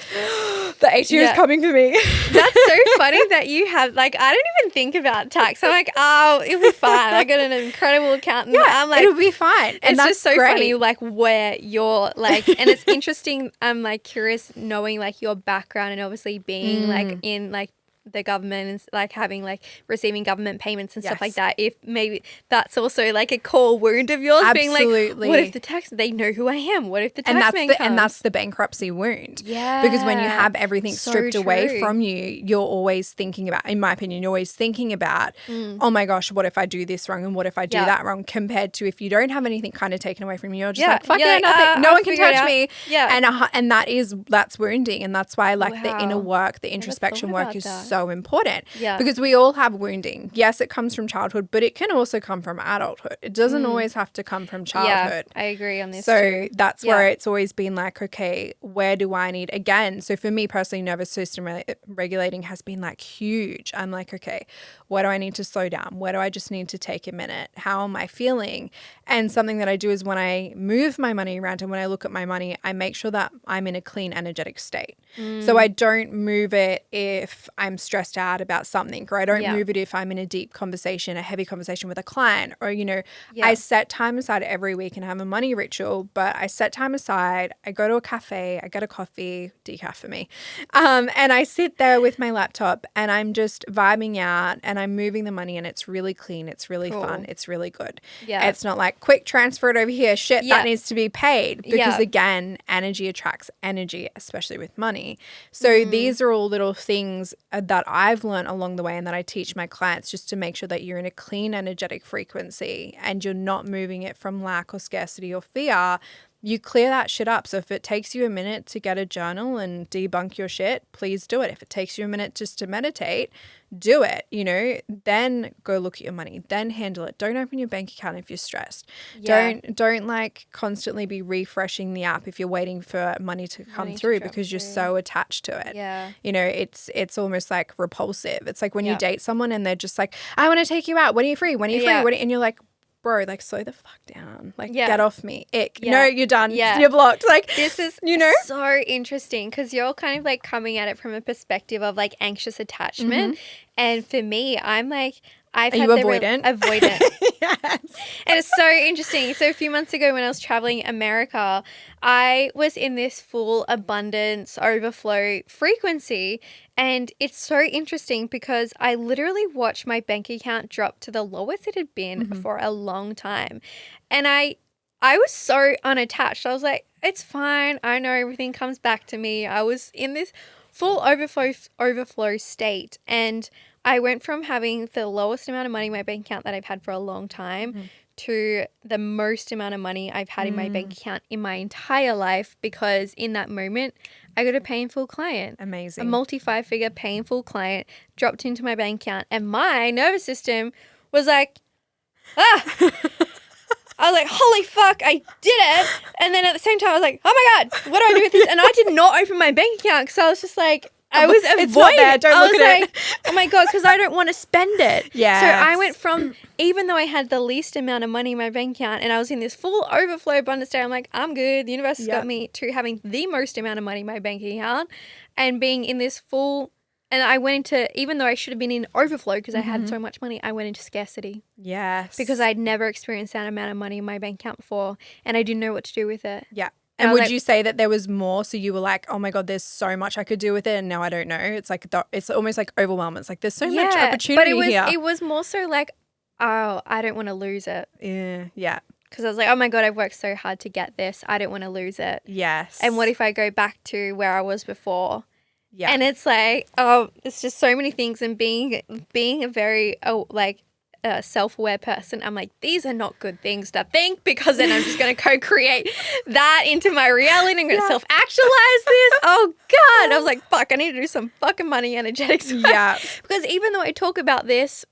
the ATO is coming for me. That's so funny that you have, like, I didn't even think about tax. I'm like, oh, it'll be fine. I got an incredible accountant. I'm like, it'll be fine. And it's that's just so great. funny, like, where you're, like, and it's interesting. I'm, like, curious knowing, like, your background and obviously being, like, in, like, the government and like having like receiving government payments and stuff like that, if maybe that's also like a core wound of yours. Absolutely. Being like, what if the tax, they know who I am, what if the tax man comes? And that's the bankruptcy wound. Because when you have everything stripped away from you, you're always thinking about, in my opinion, you're always thinking about, oh my gosh, what if I do this wrong and what if I do that wrong, compared to if you don't have anything kind of taken away from you, you're just like, fuck yeah, nothing, no one can touch me. And that's wounding, and that's why like the inner work, the introspection work is so important, because we all have wounding. Yes, it comes from childhood, but it can also come from adulthood. It doesn't always have to come from childhood. I agree on this. So that's where it's always been like, okay, where do I need, again, so for me personally, nervous system regulating has been like huge. I'm like, okay, where do I need to slow down? Where do I just need to take a minute? How am I feeling? And something that I do is when I move my money around and when I look at my money, I make sure that I'm in a clean energetic state. So I don't move it if I'm stressed out about something, or I don't move it if I'm in a deep conversation, a heavy conversation with a client, or, you know, I set time aside every week and have a money ritual, but I set time aside, I go to a cafe, I get a coffee, decaf for me, and I sit there with my laptop and I'm just vibing out and I'm moving the money, and it's really clean, it's really fun, it's really good. It's not like, quick, transfer it over here, shit, that needs to be paid, because again, energy attracts energy, especially with money. So these are all little things that I've learned along the way and that I teach my clients, just to make sure that you're in a clean energetic frequency and you're not moving it from lack or scarcity or fear. You clear that shit up. So if it takes you a minute to get a journal and debunk your shit, please do it. If it takes you a minute just to meditate, do it, you know, then go look at your money, then handle it. Don't open your bank account if you're stressed. Don't like constantly be refreshing the app if you're waiting for money to come through, because you're so attached to it. You know, it's almost like repulsive. It's like when you date someone and they're just like, I want to take you out. When are you free? When are you free? And you're like, bro, like, slow the fuck down. Like, get off me. Ick. No, you're done. You're blocked. Like, this is, you know, so interesting, because you're kind of like coming at it from a perspective of like anxious attachment. And for me, I'm like, Are you avoidant? Avoidant. Yes. And it's so interesting. So a few months ago when I was traveling America, I was in this full abundance, overflow frequency. And it's so interesting because I literally watched my bank account drop to the lowest it had been for a long time. And I was so unattached. I was like, it's fine. I know everything comes back to me. I was in this full overflow state. And I went from having the lowest amount of money in my bank account that I've had for a long time to the most amount of money I've had in my bank account in my entire life, because in that moment, I got a painful client. Amazing. A multi-5-figure painful client dropped into my bank account, and my nervous system was like, I was like, holy fuck, I did it. And then at the same time, I was like, oh my God, what do I do with this? And I did not open my bank account because I was just like, I was avoiding. It's not there. Don't look at it. Oh my God, because I don't want to spend it. Yes. So I went from, even though I had the least amount of money in my bank account and I was in this full overflow abundance state, I'm like, I'm good. The universe has got me to having the most amount of money in my bank account and being in this full. And I went into, even though I should have been in overflow because I had so much money, I went into scarcity. Yes. Because I'd never experienced that amount of money in my bank account before and I didn't know what to do with it. Yeah. And would you say that there was more? So you were like, oh my God, there's so much I could do with it. And now I don't know. It's like, it's almost like overwhelming. It's like, there's so much opportunity here. It was more so like, oh, I don't want to lose it. Yeah. Yeah. Because I was like, oh my God, I've worked so hard to get this. I don't want to lose it. Yes. And what if I go back to where I was before? Yeah. And it's like, oh, it's just so many things. And being a very, self-aware person, I'm like, these are not good things to think because then I'm just going to co-create that into my reality. I'm going to self-actualize this. Oh God. I was like, fuck, I need to do some fucking money energetics. Yeah. Because even though I talk about this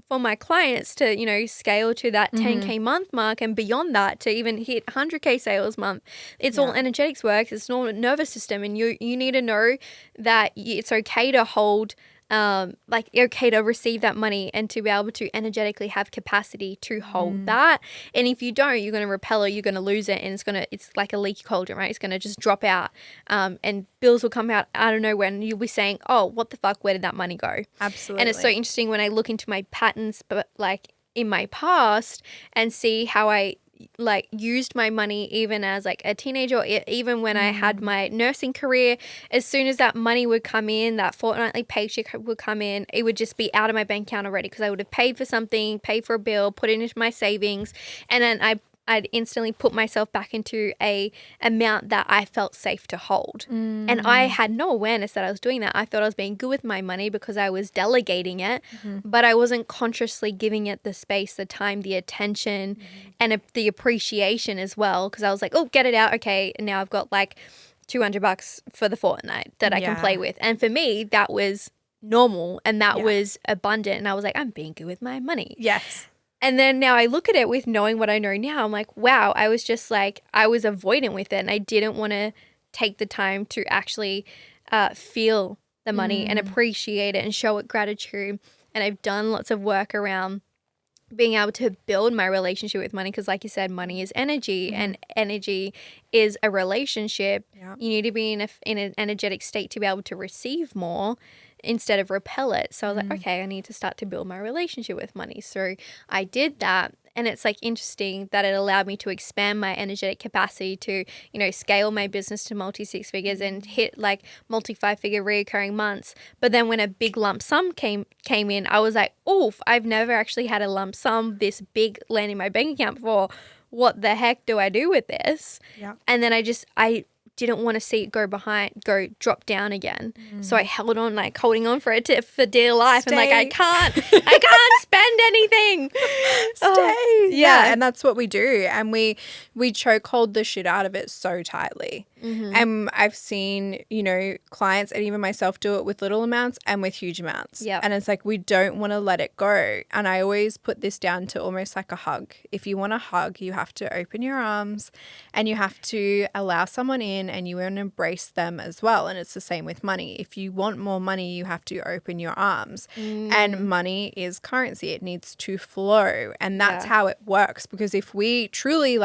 for my clients to, scale to that 10K month mark and beyond that to even hit 100K sales month, it's all energetics work. It's all nervous system. And you need to know that it's okay to hold okay to receive that money and to be able to energetically have capacity to hold that. And if you don't, you're going to repel it, you're going to lose it, and it's like a leaky cauldron, right? It's going to just drop out, and bills will come out of nowhere and you'll be saying, oh, what the fuck, where did that money go? Absolutely. And it's so interesting when I look into my patterns, but like in my past and see how I like used my money even as like a teenager, or even when I had my nursing career. As soon as that money would come in, that fortnightly paycheck would come in, it would just be out of my bank account already because I would have paid for something, paid for a bill, put it into my savings, and then I'd instantly put myself back into a amount that I felt safe to hold. And I had no awareness that I was doing that. I thought I was being good with my money because I was delegating it, but I wasn't consciously giving it the space, the time, the attention, and the appreciation as well. Because I was like, oh, get it out. Okay, and now I've got like $200 for the fortnight that I can play with. And for me, that was normal and that was abundant. And I was like, I'm being good with my money. Yes. And then now I look at it with knowing what I know now. I'm like, wow, I was just like, I was avoidant with it. And I didn't want to take the time to actually feel the money and appreciate it and show it gratitude. And I've done lots of work around being able to build my relationship with money. Because like you said, money is energy and energy is a relationship. Yeah. You need to be in an energetic state to be able to receive more instead of repel it. So I was like, okay, I need to start to build my relationship with money. So I did that. And it's like interesting that it allowed me to expand my energetic capacity to, scale my business to multi-six figures and hit like multi-5-figure recurring months. But then when a big lump sum came in, I was like, oof, I've never actually had a lump sum this big land in my bank account before. What the heck do I do with this? Yeah. And then I didn't want to see it drop down again. So I held on, like holding on for it for dear life. And like, I can't spend anything. Stay. Yeah. And that's what we do. And we choke hold the shit out of it so tightly. And I've seen, clients and even myself do it with little amounts and with huge amounts. Yeah. And it's like, we don't want to let it go. And I always put this down to almost like a hug. If you want a hug, you have to open your arms and you have to allow someone in and you want to embrace them as well. And it's the same with money. If you want more money, you have to open your arms. And money is currency. It needs to flow. And that's how it works. Because if we truly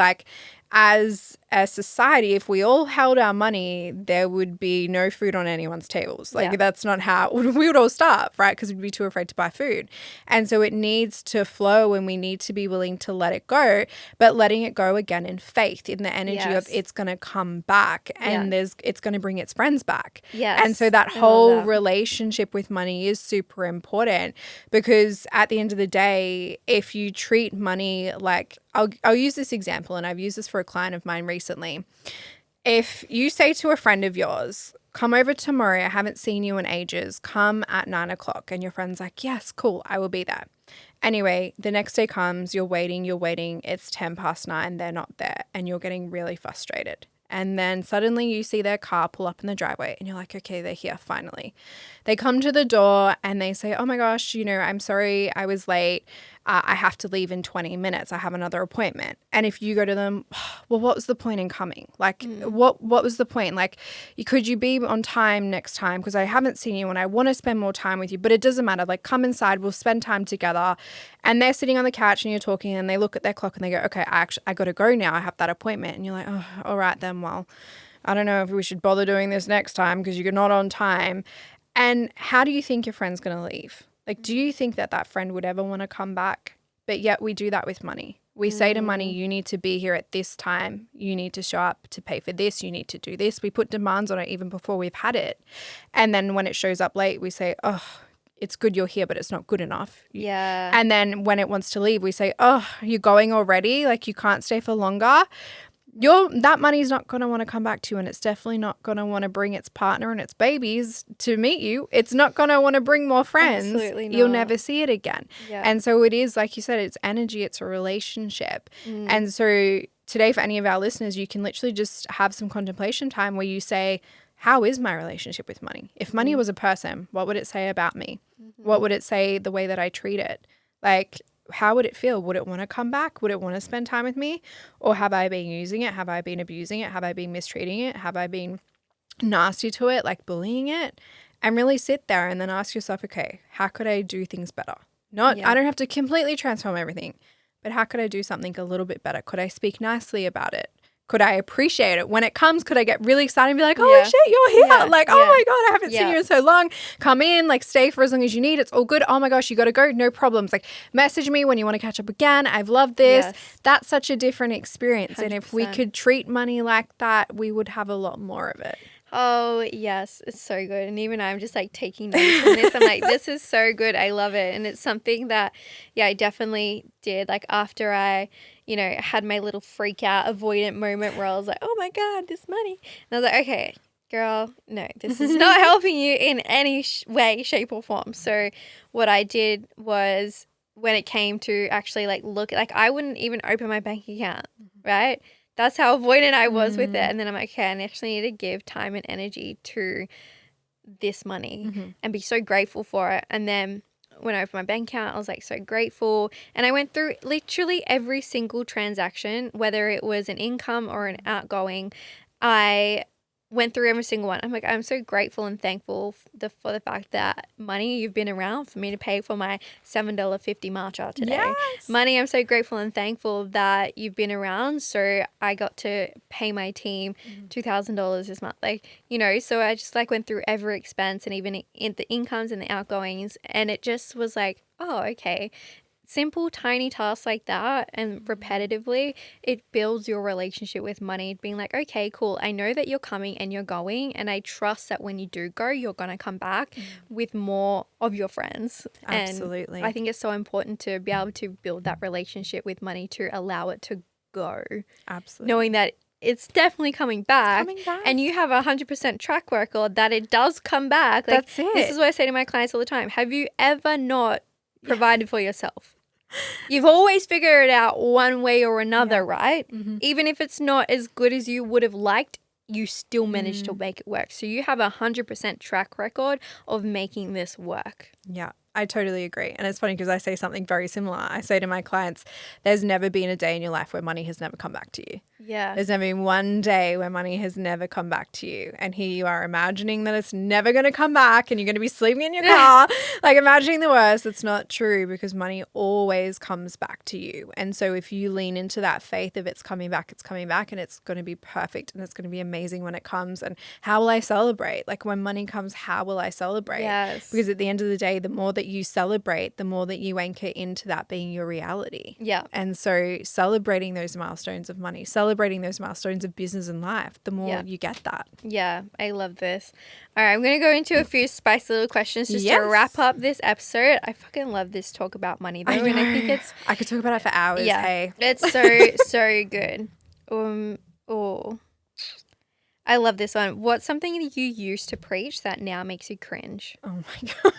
as a society, if we all held our money, there would be no food on anyone's tables. That's not how we would all starve, right? Because we'd be too afraid to buy food. And so it needs to flow and we need to be willing to let it go, but letting it go again in faith, in the energy of it's going to come back and it's going to bring its friends back. Yes. And so that whole relationship with money is super important because at the end of the day, if you treat money like, I'll use this example and I've used this for a client of mine recently. If you say to a friend of yours, come over tomorrow, I haven't seen you in ages, come at 9:00, and your friend's like, yes, cool, I will be there. Anyway, the next day comes, you're waiting, it's 9:10, they're not there, and you're getting really frustrated. And then suddenly you see their car pull up in the driveway and you're like, okay, they're here finally. They come to the door and they say, oh my gosh, I'm sorry I was late. I have to leave in 20 minutes. I have another appointment. And if you go to them, well, what was the point in coming? Like, what was the point? Like, could you be on time next time? Because I haven't seen you and I want to spend more time with you, but it doesn't matter. Like, come inside, we'll spend time together. And they're sitting on the couch and you're talking and they look at their clock and they go, okay, I got to go now. I have that appointment. And you're like, oh, all right then. Well, I don't know if we should bother doing this next time because you're not on time. And how do you think your friend's going to leave? Like, do you think that friend would ever want to come back? But yet we do that with money. We say to money, you need to be here at this time. You need to show up to pay for this. You need to do this. We put demands on it even before we've had it. And then when it shows up late, we say, oh, it's good you're here, but it's not good enough. Yeah. And then when it wants to leave, we say, oh, you're going already? Like, you can't stay for longer? That money's not going to want to come back to you, and it's definitely not going to want to bring its partner and its babies to meet you. It's not going to want to bring more friends. Absolutely not. You'll never see it again. Yeah. And so it is, like you said, it's energy, it's a relationship. And so today for any of our listeners, you can literally just have some contemplation time where you say, how is my relationship with money? If money was a person, what would it say about me? What would it say the way that I treat it? Like, how would it feel? Would it want to come back? Would it want to spend time with me? Or have I been using it? Have I been abusing it? Have I been mistreating it? Have I been nasty to it, like bullying it? And really sit there and then ask yourself, okay, how could I do things better? I don't have to completely transform everything, but how could I do something a little bit better? Could I speak nicely about it? Could I appreciate it? When it comes, could I get really excited and be like, oh shit, you're here. Oh my God, I haven't seen you in so long. Come in, like stay for as long as you need. It's all good. Oh my gosh, you got to go. No problems. Like message me when you want to catch up again. I've loved this. Yes. That's such a different experience. 100%. And if we 100%. could treat money like that, we would have a lot more of it. Oh, yes. It's so good. And even I'm just like taking notes on this. I'm like, this is so good. I love it. And it's something that, I definitely did. Like after I, had my little freak out avoidant moment where I was like, oh my God, this money. And I was like, okay, girl, no, this is not helping you in any way, shape or form. So what I did was when it came to actually I wouldn't even open my bank account, right? That's how avoidant I was with it. And then I'm like, okay, I actually need to give time and energy to this money and be so grateful for it. And then when I opened my bank account, I was like so grateful. And I went through literally every single transaction, whether it was an income or an outgoing. I went through every single one. I'm like, I'm so grateful and thankful for the fact that money, you've been around for me to pay for my $7.50 matcha today. Yes. Money, I'm so grateful and thankful that you've been around. So I got to pay my team $2,000 this month. So I just went through every expense and even in the incomes and the outgoings. And it just was like, oh, okay. Simple, tiny tasks like that and repetitively, it builds your relationship with money. Being like, okay, cool. I know that you're coming and you're going. And I trust that when you do go, you're going to come back with more of your friends. Absolutely. And I think it's so important to be able to build that relationship with money to allow it to go. Absolutely. Knowing that it's definitely coming back. And you have 100% track record that it does come back. That's it. This is what I say to my clients all the time. Have you ever not provided for yourself? You've always figured it out one way or another, right? Even if it's not as good as you would have liked, you still managed to make it work. So you have 100% track record of making this work. Yeah, I totally agree. And it's funny because I say something very similar. I say to my clients, there's never been a day in your life where money has never come back to you. Yeah. There's never been one day where money has never come back to you. And here you are imagining that it's never going to come back and you're going to be sleeping in your car, imagining the worst. It's not true because money always comes back to you. And so if you lean into that faith of it's coming back and it's going to be perfect and it's going to be amazing when it comes. And how will I celebrate? When money comes, how will I celebrate? Yes. Because at the end of the day, the more that you celebrate, the more that you anchor into that being your reality. Yeah. And so celebrating those milestones of money, celebrating those milestones of business and life, the more you get that. Yeah, I love this. All right, I'm going to go into a few spicy little questions just to wrap up this episode. I fucking love this talk about money though. And I think I could talk about it for hours. Yeah, hey. It's so good. I love this one. What's something that you used to preach that now makes you cringe? Oh my God.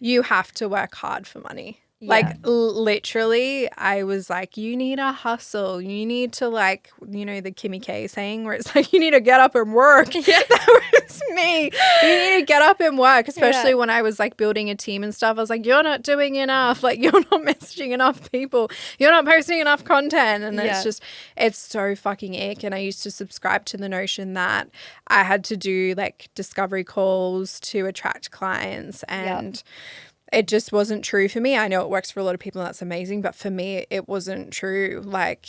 You have to work hard for money. Yeah. Literally, I was like, you need a hustle. You need to the Kimmy K saying where it's like, you need to get up and work. Yeah. That was me. You need to get up and work, especially when I was like building a team and stuff. I was like, you're not doing enough. Like, you're not messaging enough people. You're not posting enough content. And it's so fucking ick. And I used to subscribe to the notion that I had to do like discovery calls to attract clients, and it just wasn't true for me. I know it works for a lot of people and that's amazing, but for me, it wasn't true. Like,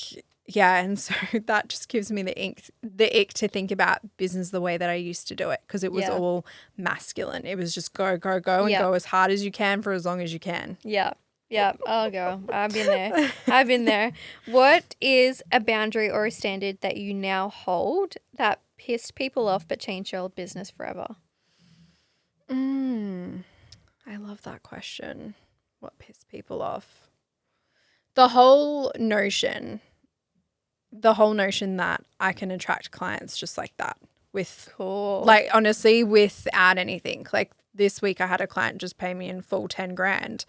yeah, and so that just gives me the ick to think about business the way that I used to do it, because it was all masculine. It was just go, go, go, and go as hard as you can for as long as you can. Yeah. Yeah. Oh, girl. I've been there. I've been there. What is a boundary or a standard that you now hold that pissed people off but changed your business forever? I love that question. What pissed people off? The whole notion that I can attract clients just like that like, honestly, without anything. Like, this week I had a client just pay me in full 10 grand.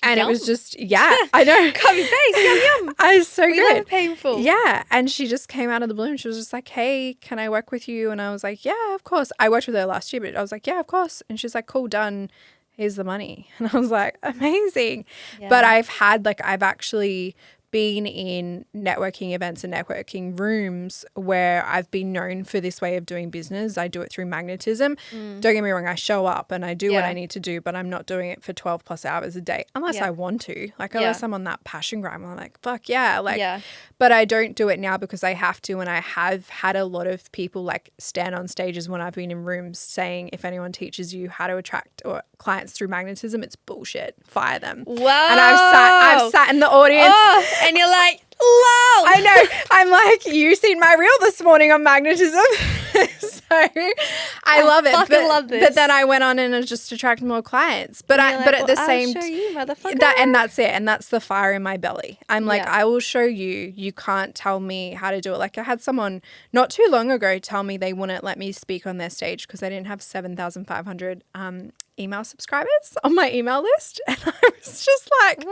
And It was just, I know. Copy paste, yum. I was so good. We love painful. Yeah. And she just came out of the blue and she was just like, hey, can I work with you? And I was like, yeah, of course. I worked with her last year, but I was like, yeah, of course. And she's like, cool, done. Here's the money. And I was like, amazing. Yeah. But I've actually been in networking events and networking rooms where I've been known for this way of doing business. I do it through magnetism. Don't get me wrong, I show up and I do what I need to do, but I'm not doing it for 12 plus hours a day unless I want to. Like, unless I'm on that passion grind, I'm like, fuck yeah. Like, but I don't do it now because I have to, and I have had a lot of people like stand on stages when I've been in rooms saying, if anyone teaches you how to attract or clients through magnetism, it's bullshit. Fire them. Wow. And I've sat in the audience. And you're like, lol. I know. I'm like, you seen my reel this morning on magnetism. So I love it. I love this. But then I went on and just attracted more clients. But at the same I'll show you, motherfucker. And that's it. And that's the fire in my belly. I'm like, I will show you. You can't tell me how to do it. Like, I had someone not too long ago tell me they wouldn't let me speak on their stage because they didn't have 7,500 email subscribers on my email list. And I was just like,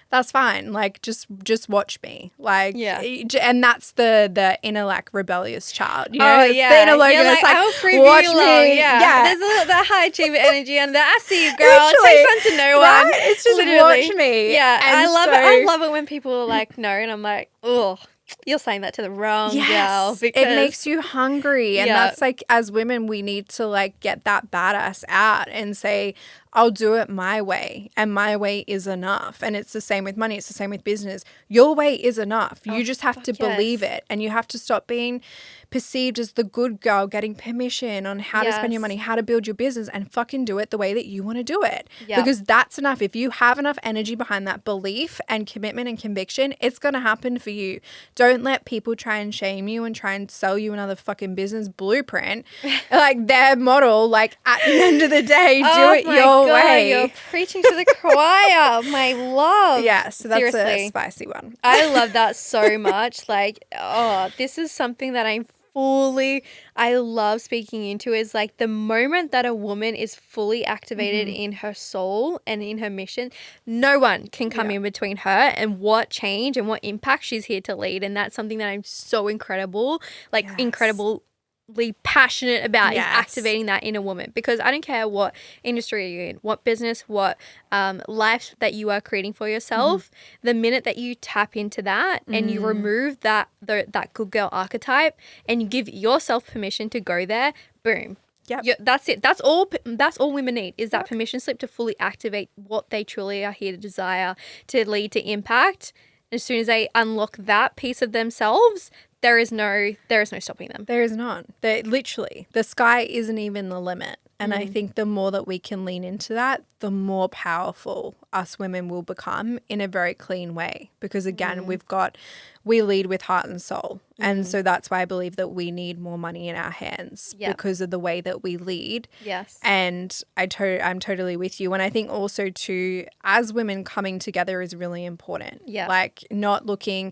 that's fine. Like, just watch me. Like, and that's the inner, like, rebellious child. You know? The inner Logan. Like, I'll prove watch you me. Yeah. There's a little that high achiever energy under. I see you, girl. It takes one to know one. Right? It's just watch me. Yeah. And I love it. I love it when people are like, no. And I'm like, oh. You're saying that to the wrong girl. Because it makes you hungry. And that's like, as women, we need to like get that badass out and say, I'll do it my way, and my way is enough. And it's the same with money. It's the same with business. Your way is enough. You just have to believe it, and you have to stop being perceived as the good girl, getting permission on how to spend your money, how to build your business, and fucking do it the way that you want to do it. Because that's enough. If you have enough energy behind that belief and commitment and conviction, it's going to happen for you. Don't let people try and shame you and try and sell you another fucking business blueprint, like their model. Like, at the end of the day, do it your way. You're preaching to the choir, my love. Yeah, so that's a spicy one. I love that so much. Like, this is something that I love speaking into, is like the moment that a woman is fully activated in her soul and in her mission, no one can come in between her and what change and what impact she's here to lead. And that's something that I'm so incredibly passionate about, is activating that in a woman. Because I don't care what industry you're in, what business, what life that you are creating for yourself, the minute that you tap into that and you remove that good girl archetype and you give yourself permission to go there, boom. That's it. That's all women need, is that permission slip to fully activate what they truly are here to desire, to lead to impact. As soon as they unlock that piece of themselves, there is no stopping them. There is not. Literally, the sky isn't even the limit. And I think the more that we can lean into that, the more powerful us women will become in a very clean way. Because again, we lead with heart and soul. And so that's why I believe that we need more money in our hands because of the way that we lead. Yes. And I'm totally with you. And I think also too, as women, coming together is really important. Yeah. Like, not looking,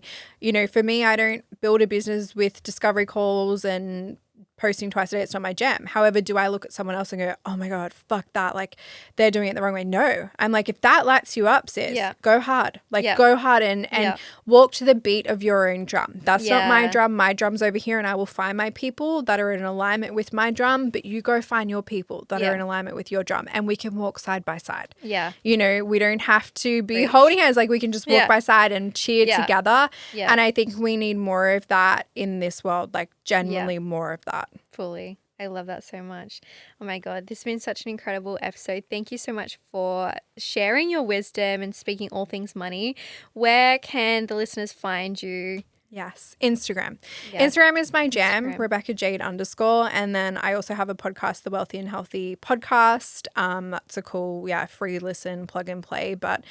for me, I don't build a business with discovery calls and posting twice a day, it's not my jam. However, do I look at someone else and go, oh my God, fuck that. Like they're doing it the wrong way. No, I'm like, if that lights you up, sis, go hard. Like go hard and walk to the beat of your own drum. That's not my drum. My drum's over here, and I will find my people that are in alignment with my drum, but you go find your people that are in alignment with your drum, and we can walk side by side. Yeah. You know, we don't have to be holding hands. Like we can just walk by side and cheer together. Yeah. And I think we need more of that in this world, like genuinely more of that. Fully. I love that so much. Oh my God, this has been such an incredible episode. Thank you so much for sharing your wisdom and speaking all things money. Where can the listeners find you? Yes, Instagram. Instagram is my jam, Rebekah Jade _. And then I also have a podcast, the Wealthy and Healthy podcast. That's a cool, free listen, plug and play. But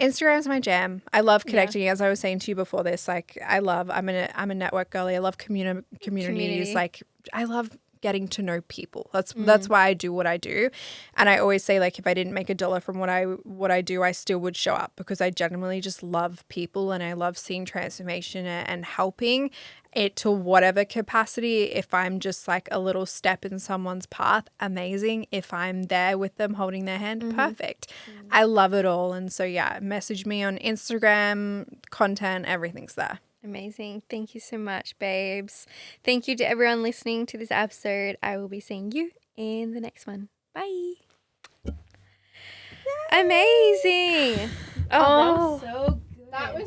Instagram is my jam. I love connecting. As I was saying to you before this, like I'm a network girly. I love communities. Like I love getting to know people. That's why I do what I do. And I always say, like, if I didn't make $1 from what I do, I still would show up, because I genuinely just love people, and I love seeing transformation and helping it to whatever capacity. If I'm just like a little step in someone's path, amazing. If I'm there with them holding their hand, perfect. I love it all. And so message me on Instagram, content, everything's there. Amazing. Thank you so much, babes. Thank you to everyone listening to this episode. I will be seeing you in the next one. Bye. Yay. Amazing. Oh, that was so good. That was